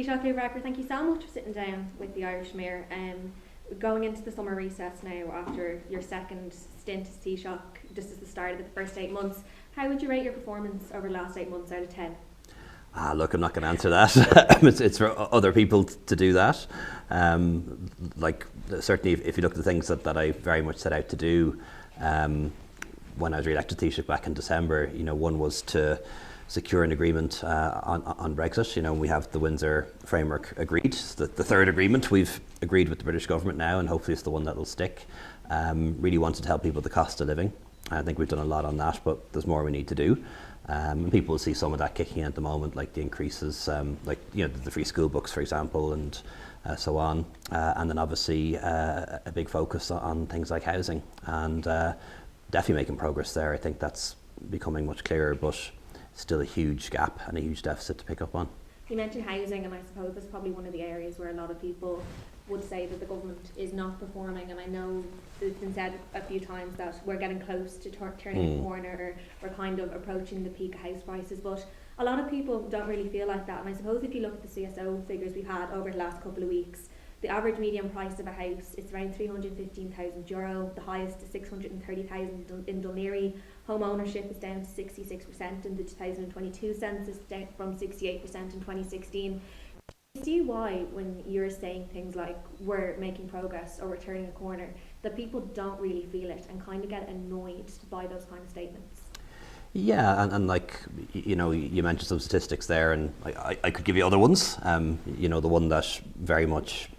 Taoiseach Leo Varadkar, thank you so much for sitting down with the Irish Mayor. Going into the summer recess now after your second stint as Taoiseach, just as the start of the first 8 months, how would you rate your performance over the last 8 months out of 10? Look, I'm not going to answer that. It's for other people to do that. Certainly, if you look at the things that I very much set out to do when I was re-elected Taoiseach back in December, one was to secure an agreement on Brexit. We have the Windsor framework agreed. The third agreement we've agreed with the British government now, and hopefully it's the one that will stick. Really wanted to help people with the cost of living. I think we've done a lot on that, but there's more we need to do. People will see some of that kicking in at the moment, like the increases, the free school books, for example, and so on. And then obviously a big focus on things like housing, and definitely making progress there. I think that's becoming much clearer, but still a huge gap and a huge deficit to pick up on. You mentioned housing, and I suppose that's probably one of the areas where a lot of people would say that the government is not performing, and I know it's been said a few times that we're getting close to turning a corner, or we're kind of approaching the peak of house prices, but a lot of people don't really feel like that. And I suppose if you look at the CSO figures we've had over the last couple of weeks, the average median price of a house is around €315,000, the highest is 630,000 in Dunleary. Home ownership is down to 66% in the 2022 census, down from 68% in 2016. You see why, when you're saying things like we're making progress or we're turning a corner, that people don't really feel it and kind of get annoyed by those kind of statements? Yeah, and you mentioned some statistics there, and I could give you other ones. The one that very much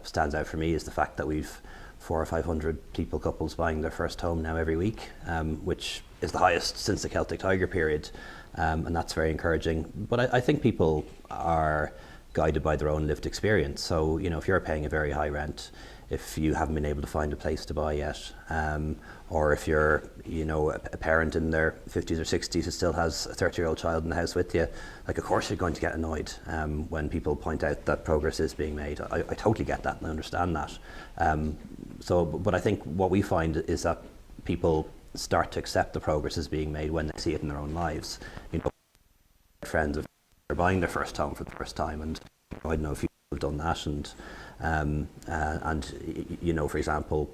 stands out for me is the fact that we've 400 or 500 couples buying their first home now every week, which is the highest since the Celtic Tiger period, and that's very encouraging. But I think people are guided by their own lived experience. So, if you're paying a very high rent, if you haven't been able to find a place to buy yet, or if you're, a parent in their 50s or 60s who still has a 30-year-old child in the house with you, of course you're going to get annoyed when people point out that progress is being made. I totally get that and I understand that. But I think what we find is that people start to accept the progress is being made when they see it in their own lives. Friends are buying their first home for the first time, and I don't know if you've done that, and for example,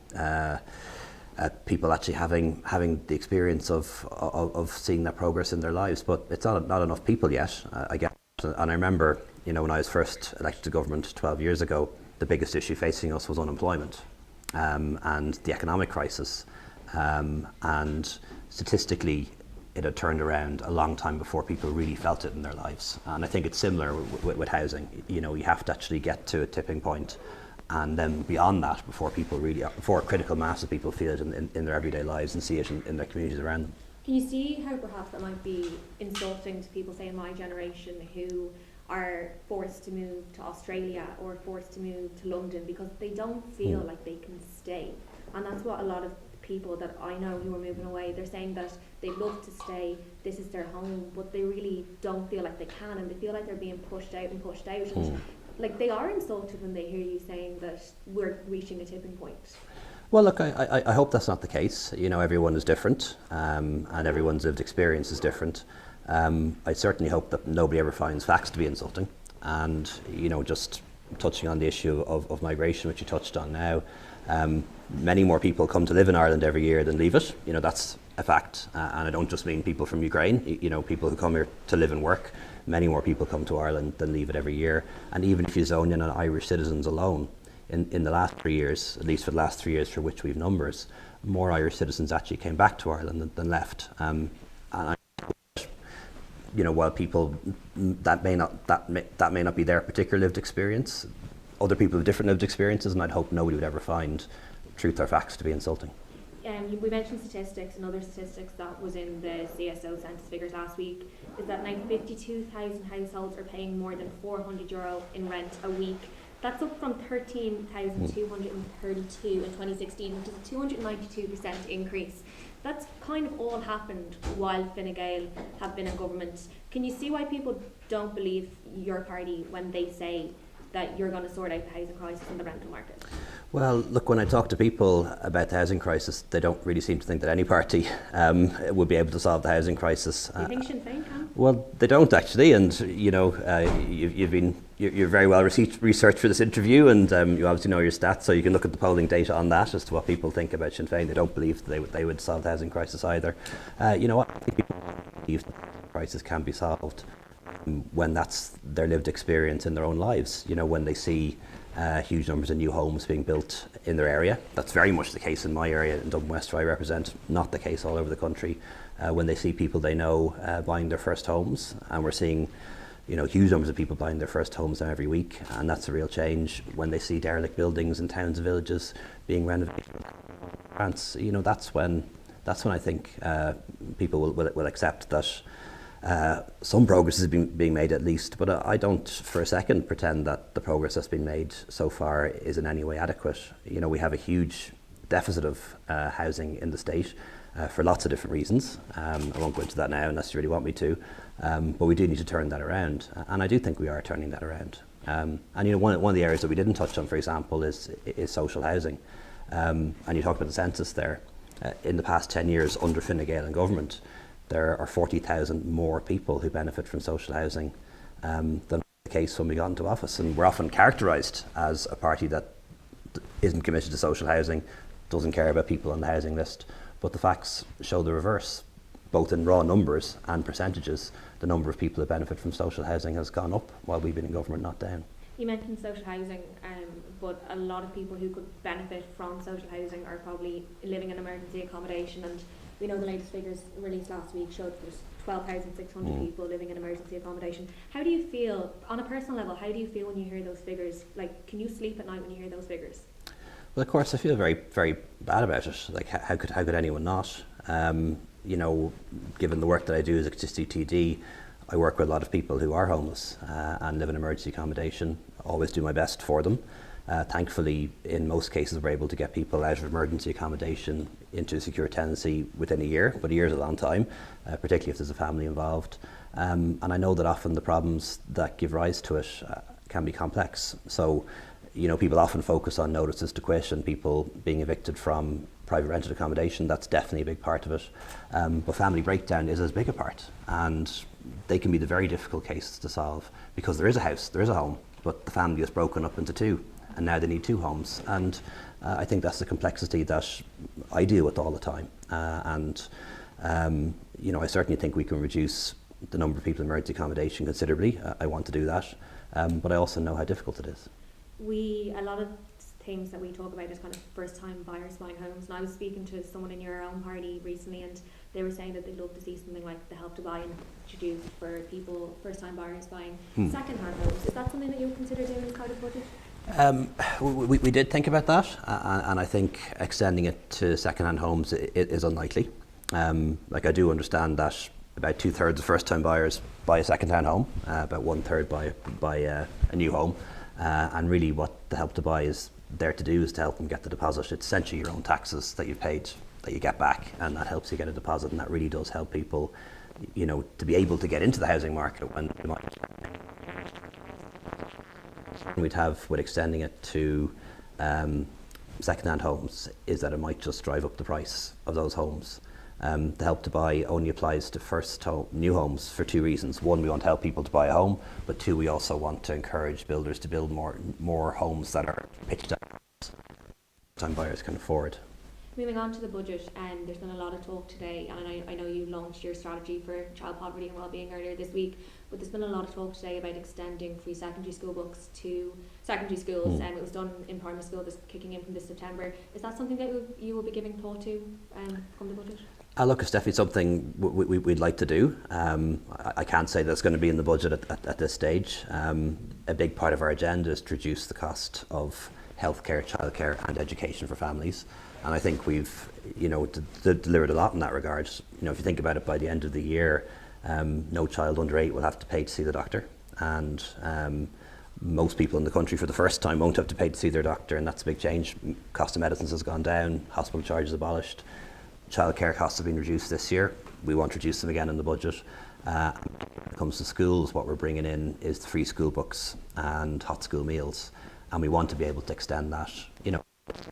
people actually having the experience of seeing that progress in their lives, but it's not enough people yet. I guess, and I remember, when I was first elected to government 12 years ago, the biggest issue facing us was unemployment, and the economic crisis, and statistically, it had turned around a long time before people really felt it in their lives. And I think it's similar with housing. You have to actually get to a tipping point, and then beyond that, before critical mass of people feel it in their everyday lives and see it in their communities around them. Can you see how perhaps that might be insulting to people, say in my generation, who are forced to move to Australia or forced to move to London because they don't feel like they can stay? And that's what a lot of people that I know who are moving away, they're saying that they'd love to stay, this is their home, but they really don't feel like they can, and they feel like they're being pushed out. And they are insulted when they hear you saying that we're reaching a tipping point. Well, look, I hope that's not the case. Everyone is different, and everyone's lived experience is different. I certainly hope that nobody ever finds facts to be insulting. And, just touching on the issue of migration, which you touched on now, many more people come to live in Ireland every year than leave it. That's a fact. And I don't just mean people from Ukraine, people who come here to live and work. Many more people come to Ireland than leave it every year. And even if you zone in on Irish citizens alone, in the last 3 years, at least for the last 3 years for which we've numbers, more Irish citizens actually came back to Ireland than left. And while people, that may not be their particular lived experience, other people have different lived experiences, and I'd hope nobody would ever find truth or facts to be insulting. We mentioned statistics, and other statistics that was in the CSO census figures last week is that now 52,000 households are paying more than €400 in rent a week. That's up from 13,232 in 2016, which is a 292% increase. That's kind of all happened while Fine Gael have been in government. Can you see why people don't believe your party when they say that you're going to sort out the housing crisis in the rental market? Well, look, when I talk to people about the housing crisis, they don't really seem to think that any party would be able to solve the housing crisis. Do you think Sinn Féin can? Well, they don't actually, and you're very well researched for this interview, and you obviously know your stats, so you can look at the polling data on that as to what people think about Sinn Féin. They don't believe they would solve the housing crisis either. You know what? I think people believe the crisis can be solved when that's their lived experience in their own lives. You know, when they see huge numbers of new homes being built in their area. That's very much the case in my area in Dublin West, where I represent, not the case all over the country. When they see people they know buying their first homes, and we're seeing huge numbers of people buying their first homes now every week, and that's a real change. When they see derelict buildings in towns and villages being renovated, that's when I think people will accept that some progress is being made at least, but I don't for a second pretend that the progress that's been made so far is in any way adequate. We have a huge deficit of housing in the state for lots of different reasons. I won't go into that now unless you really want me to, but we do need to turn that around, and I do think we are turning that around. And one of the areas that we didn't touch on, for example, is social housing. And you talked about the census there. In the past 10 years under Fine Gael in government, there are 40,000 more people who benefit from social housing than the case when we got into office. And we're often characterised as a party that isn't committed to social housing, doesn't care about people on the housing list. But the facts show the reverse. Both in raw numbers and percentages, the number of people that benefit from social housing has gone up while we've been in government, not down. You mentioned social housing, but a lot of people who could benefit from social housing are probably living in emergency accommodation, and we know the latest figures released last week showed there's 12,600 people living in emergency accommodation. How do you feel, on a personal level, how do you feel when you hear those figures? Like, can you sleep at night when you hear those figures? Well, of course, I feel very, very bad about it. Like, how could anyone not? Given the work that I do as a TD, I work with a lot of people who are homeless and live in emergency accommodation. Always do my best for them. Thankfully, in most cases, we're able to get people out of emergency accommodation into a secure tenancy within a year, but a year is a long time, particularly if there's a family involved. And I know that often the problems that give rise to it can be complex. So, people often focus on notices to quit and people being evicted from private rented accommodation. That's definitely a big part of it. But family breakdown is as big a part, and they can be the very difficult cases to solve, because there is a house, there is a home, but the family is broken up into two, and now they need two homes. And I think that's the complexity that I deal with all the time. I certainly think we can reduce the number of people in emergency accommodation considerably. I want to do that, but I also know how difficult it is. A lot of things that we talk about is kind of first-time buyers buying homes, and I was speaking to someone in your own party recently, and they were saying that they'd love to see something like the Help to Buy introduced for people, first-time buyers buying second-hand homes. Is that something that you would consider doing as part of the budget? We did think about that, and I think extending it to second-hand homes is unlikely. I do understand that about 2/3 of first-time buyers buy a second-hand home, about 1/3 buy a new home, and really what the Help to Buy is there to do is to help them get the deposit. It's essentially your own taxes that you've paid that you get back, and that helps you get a deposit, and that really does help people, to be able to get into the housing market when they might. We'd have with extending it to second-hand homes is that it might just drive up the price of those homes. The Help to Buy only applies to new homes for two reasons. One, we want to help people to buy a home, but two, we also want to encourage builders to build more homes that are pitched at time buyers can afford. Moving on to the budget, there's been a lot of talk today, and I know you launched your strategy for child poverty and wellbeing earlier this week, but there's been a lot of talk today about extending free secondary school books to secondary schools, and it was done in primary school, this kicking in from this September. Is that something that you will be giving thought to from the budget? Look, it's definitely something we'd like to do. I can't say that it's going to be in the budget at this stage. A big part of our agenda is to reduce the cost of healthcare, childcare and education for families. And I think we've delivered a lot in that regard. If you think about it, by the end of the year, no child under 8 will have to pay to see the doctor. And most people in the country for the first time won't have to pay to see their doctor, and that's a big change. Cost of medicines has gone down, hospital charges abolished. Childcare costs have been reduced this year. We want to reduce them again in the budget. When it comes to schools, what we're bringing in is the free school books and hot school meals, and we want to be able to extend that.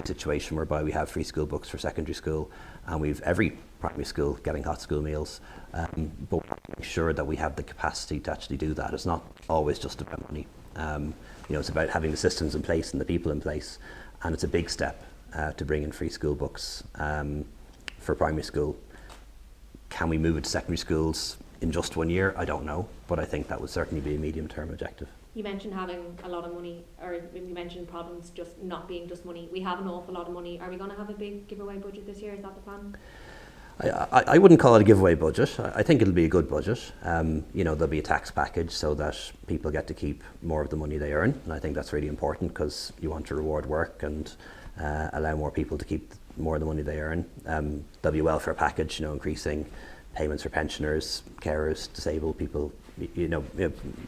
situation whereby we have free school books for secondary school, and we've every primary school getting hot school meals. But we have to make sure that we have the capacity to actually do that. It's not always just about money. It's about having the systems in place and the people in place, and it's a big step to bring in free school books for primary school. Can we move it to secondary schools in just 1 year? I don't know, but I think that would certainly be a medium-term objective. You mentioned having a lot of money, or you mentioned problems just not being just money. We have an awful lot of money. Are we going to have a big giveaway budget this year? Is that the plan? I wouldn't call it a giveaway budget. I think it'll be a good budget. There'll be a tax package so that people get to keep more of the money they earn, and I think that's really important because you want to reward work and allow more people to keep more of the money they earn. There'll be a welfare package, increasing payments for pensioners, carers, disabled people,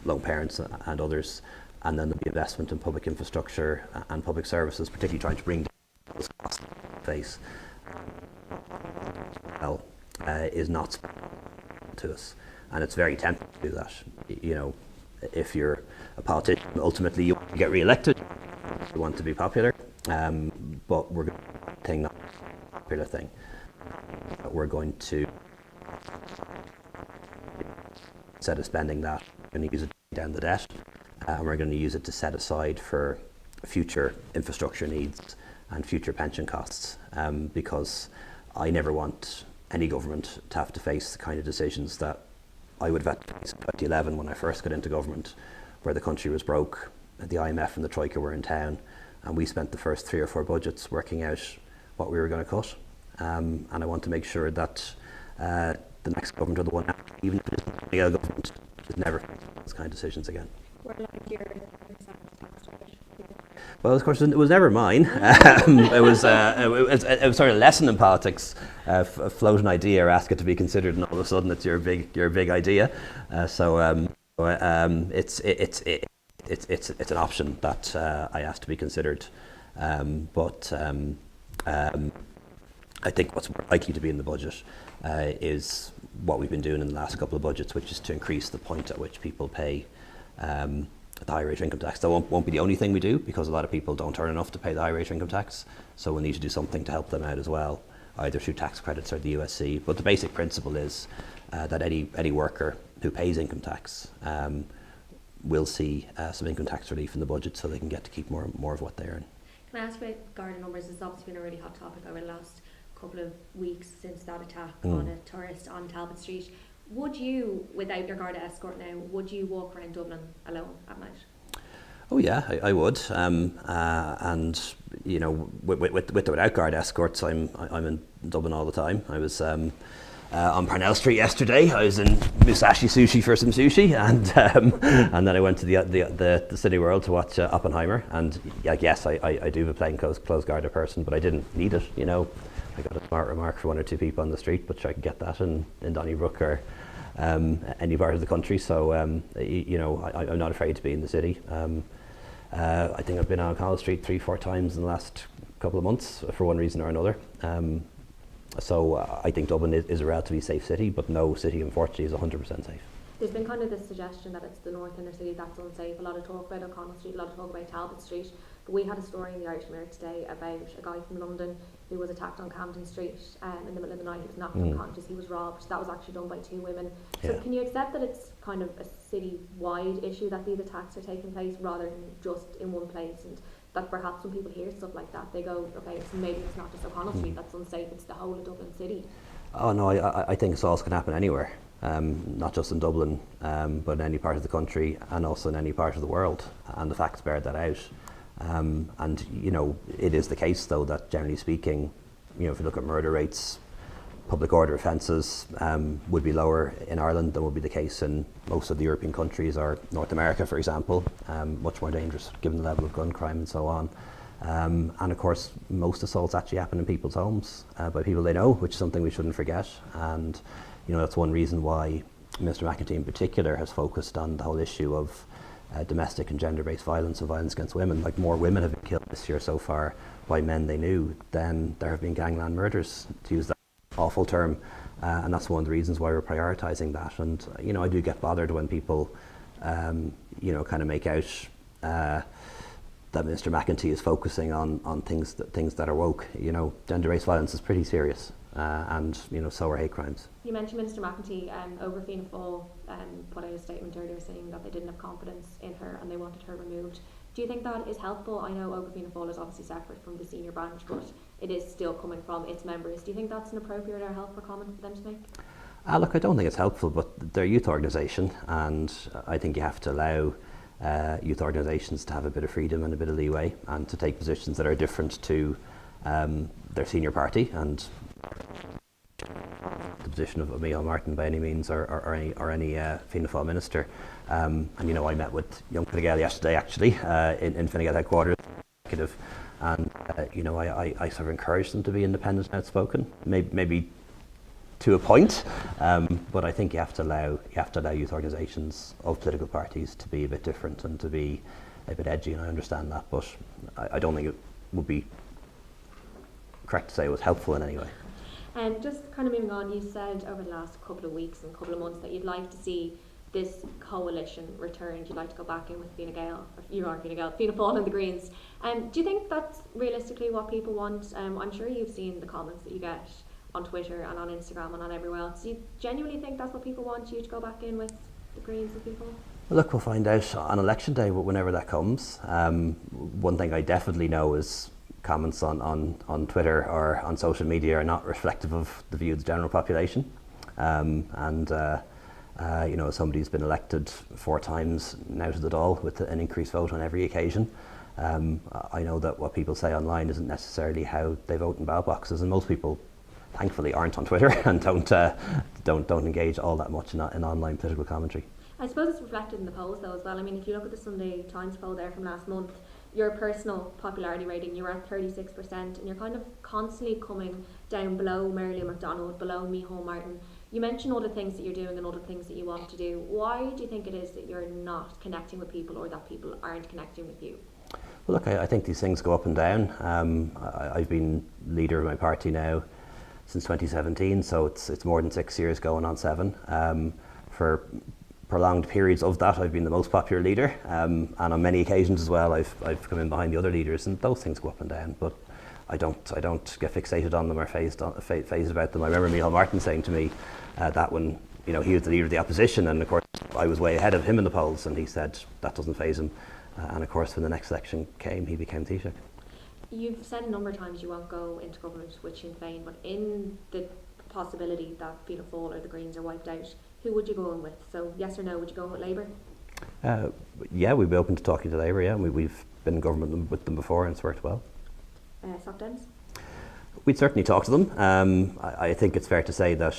lone parents and others, and then there'll be investment in public infrastructure and public services, particularly trying to bring down those costs we face. Is not to us, and it's very tempting to do that. If you're a politician, ultimately you want to get re-elected, you want to be popular, but we're going to think not a popular thing. We're going to, instead of spending that, we're going to use it to pay down the debt, and we're going to use it to set aside for future infrastructure needs and future pension costs, because I never want any government to have to face the kind of decisions that I would have had to face in 2011 when I first got into government, where the country was broke, the IMF and the Troika were in town, and we spent the first 3 or 4 budgets working out what we were going to cut. And I want to make sure that the next government or the one after, even if it isn't a government, is never facing those kind of decisions again. Well, of course, it was never mine. It was sort of a lesson in politics. Float an idea or ask it to be considered, and all of a sudden it's your big idea. It's an option that I asked to be considered. But I think what's more likely to be in the budget is what we've been doing in the last couple of budgets, which is to increase the point at which people pay the high rate of income tax. That won't be the only thing we do, because a lot of people don't earn enough to pay the high rate of income tax. So we need to do something to help them out as well, either through tax credits or the USC. But the basic principle is that any worker who pays income tax will see some income tax relief in the budget, so they can get to keep more of what they earn. Can I ask about Garda numbers? It's obviously been a really hot topic over the last couple of weeks since that attack on a tourist on Talbot Street. Would you, without your Garda escort now, would you walk around Dublin alone at night? Oh yeah, I would. And with or without Garda escorts, I'm in Dublin all the time. I was on Parnell Street yesterday. I was in Musashi Sushi for some sushi, and then I went to the City World to watch Oppenheimer. And yes, I do have a plainclothes Garda person, but I didn't need it. I got a smart remark for 1 or 2 people on the street, but I could get that in Donnybrook or any part of the country. So I'm not afraid to be in the city. I think I've been on College Street 3-4 times in the last couple of months for one reason or another. So I think Dublin is a relatively safe city, but no city unfortunately is 100% safe. There's been kind of this suggestion that it's the north inner city that's unsafe. A lot of talk about O'Connell Street, a lot of talk about Talbot Street. But we had a story in the Irish Mirror today about a guy from London who was attacked on Camden Street in the middle of the night. He was knocked unconscious, he was robbed. That was actually done by 2 women. So can you accept that it's kind of a city-wide issue that these attacks are taking place rather than just in one place, and that perhaps when people hear stuff like that, they go, okay, so maybe it's not just O'Connell Street that's unsafe, it's the whole of Dublin City? Oh no, I think assaults can happen anywhere, not just in Dublin, but in any part of the country and also in any part of the world, and the facts bear that out. And it is the case though that generally speaking, if you look at murder rates, public order offences would be lower in Ireland than would be the case in most of the European countries or North America, for example. Much more dangerous given the level of gun crime and so on. And of course, most assaults actually happen in people's homes by people they know, which is something we shouldn't forget. And that's one reason why Minister McEntee in particular has focused on the whole issue of domestic and gender-based violence and violence against women. Like, more women have been killed this year so far by men they knew than there have been gangland murders, to use that awful term. And that's one of the reasons why we're prioritising that. And I do get bothered when people kind of make out that Mr. McEntee is focusing on things that are woke. You know, gender-based violence is pretty serious, and you know, so are hate crimes. You mentioned Minister McEntee. Over Fianna Fáil put out a statement earlier saying that they didn't have confidence in her and they wanted her removed. Do you think that is helpful? I know Over Fianna Fáil is obviously separate from the senior branch, but it is still coming from its members. Do you think that's an appropriate or helpful comment for them to make? Look, I don't think it's helpful, but they're a youth organisation, and I think you have to allow youth organisations to have a bit of freedom and a bit of leeway, and to take positions that are different to their senior party, and the position of Micheál Martin by any means, or any Fianna Fáil minister. And you know, I met with young Fine Gael yesterday actually in Fine Gael headquarters, and you know, I sort of encouraged them to be independent and outspoken, maybe to a point, but I think you have to allow youth organisations of political parties to be a bit different and to be a bit edgy, and I understand that, but I don't think it would be correct to say it was helpful in any way. And just kind of moving on, you said over the last couple of weeks and couple of months that you'd like to see this coalition returned. You'd like to go back in with Fianna Gael, or you are Fianna Gael, Fianna Fáil and the Greens. Do you think that's realistically what people want? I'm sure you've seen the comments that you get on Twitter and on Instagram and on everywhere else. Do you genuinely think that's what people want, you to go back in with the Greens and people? Well, look, we'll find out on election day, whenever that comes. One thing I definitely know is comments on Twitter or on social media are not reflective of the view of the general population. You know, somebody's been elected 4 times now to the Dáil with an increased vote on every occasion. I know that what people say online isn't necessarily how they vote in ballot boxes, and most people, thankfully, aren't on Twitter and don't engage all that much in online political commentary. I suppose it's reflected in the polls though as well. I mean, if you look at the Sunday Times poll there from last month, your personal popularity rating, you were at 36%, and you're kind of constantly coming down below Mary McDonald, below Micheál Martin. You mentioned all the things that you're doing and all the things that you want to do. Why do you think it is that you're not connecting with people, or that people aren't connecting with you? Well, look, I think these things go up and down. I've been leader of my party now since 2017, so it's more than 6 years, going on 7. For prolonged periods of that, I've been the most popular leader, and on many occasions as well, I've come in behind the other leaders, and those things go up and down. But I don't get fixated on them or phased about them. I remember Micheál Martin saying to me that when, you know, he was the leader of the opposition, and of course I was way ahead of him in the polls, and he said that doesn't faze him. And of course, when the next election came, he became Taoiseach. You've said a number of times you won't go into government with Sinn Féin, but in the possibility that Fianna Fáil or the Greens are wiped out, who would you go in with? So yes or no, would you go with Labour? Yeah, we'd be open to talking to Labour, yeah. We've been in government with them before and it's worked well. Soc Dems? We'd certainly talk to them. I think it's fair to say that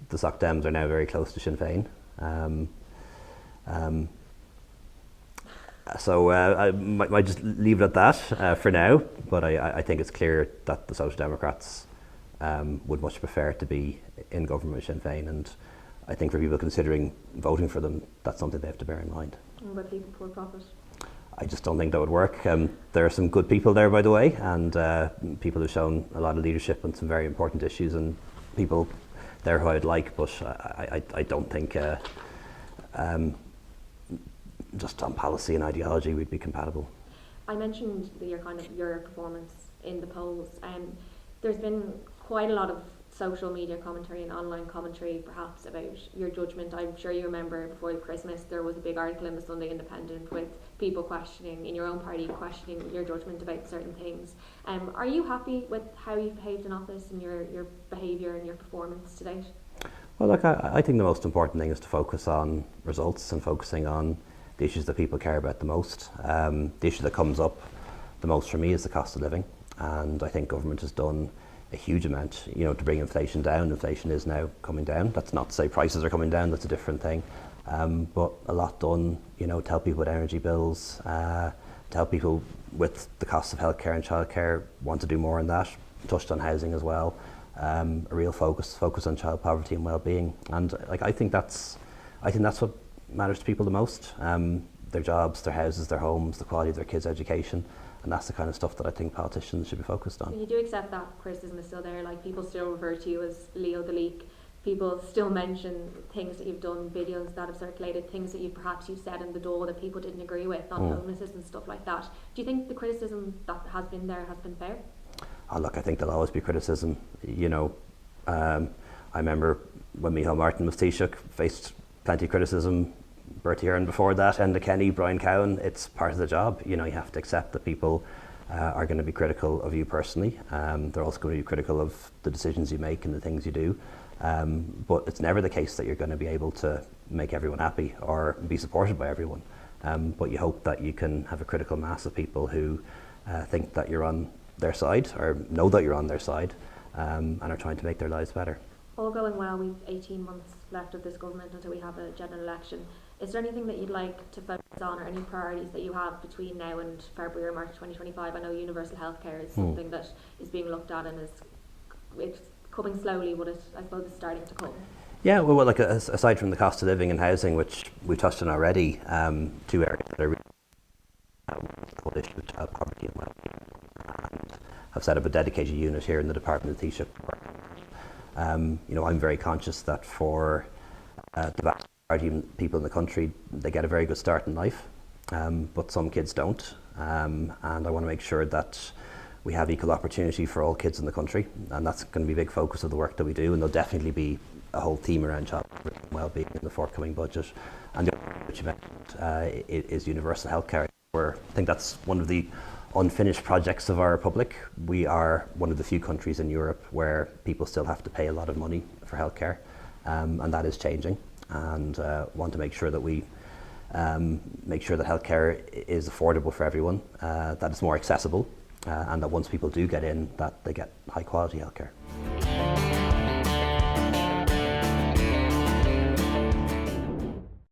the Soc Dems are now very close to Sinn Féin. So I might just leave it at that for now, but I think it's clear that the Social Democrats would much prefer to be in government with Sinn Féin, and I think for people considering voting for them, that's something they have to bear in mind. And what about people for profit? I just don't think that would work. There are some good people there, by the way, and people who've shown a lot of leadership on some very important issues, and people there who I'd like, but I don't think just on policy and ideology we'd be compatible. I mentioned your performance in the polls. There's been quite a lot of social media commentary and online commentary perhaps about your judgment. I'm sure you remember before Christmas there was a big article in the Sunday Independent with people questioning, in your own party, questioning your judgment about certain things. Are you happy with how you've behaved in office and your behaviour and your performance to date? Well, look, I think the most important thing is to focus on results and focusing on the issues that people care about the most. The issue that comes up the most for me is the cost of living, and I think government has done a huge amount, to bring inflation down. Inflation is now coming down. That's not to say prices are coming down, that's a different thing. But a lot done, to help people with energy bills, to help people with the cost of healthcare and childcare, want to do more on that. Touched on housing as well. A real focus on child poverty and well-being. And I think that's what matters to people the most. Their jobs, their houses, their homes, the quality of their kids' education. And that's the kind of stuff that I think politicians should be focused on. You do accept that criticism is still there, like people still refer to you as Leo the Leak. people still mention things that you've done, videos that have circulated, things that you've said in the door that people didn't agree with on homelessness and stuff like that. Do you think the criticism that has been there has been fair? Oh, look, I think there'll always be criticism. I remember when Micheál Martin was Taoiseach, faced plenty of criticism. Bertie Ahern before that, Enda Kenny, Brian Cowan. It's part of the job. You have to accept that people are going to be critical of you personally. They're also going to be critical of the decisions you make and the things you do. But it's never the case that you're going to be able to make everyone happy or be supported by everyone. But you hope that you can have a critical mass of people who think that you're on their side or know that you're on their side and are trying to make their lives better. All going well, we've 18 months left of this government until we have a general election. Is there anything that you'd like to focus on or any priorities that you have between now and February or March 2025? I know universal healthcare is something that is being looked at and it's coming slowly, but I suppose it's starting to come. Yeah, well, like aside from the cost of living and housing, which we touched on already, two areas that are really whole issue of child poverty and well-being, and have set up a dedicated unit here in the Department of Taoiseach. I'm very conscious that for the vast majority of people in the country, they get a very good start in life, but some kids don't, and I want to make sure that we have equal opportunity for all kids in the country, and that's going to be a big focus of the work that we do, and there'll definitely be a whole theme around child poverty and well-being in the forthcoming budget. And the other thing which you mentioned is universal healthcare, where I think that's one of the unfinished projects of our republic. We are one of the few countries in Europe where people still have to pay a lot of money for healthcare, and that is changing, and want to make sure that we make sure that healthcare is affordable for everyone, that it's more accessible, and that once people do get in, that they get high quality healthcare.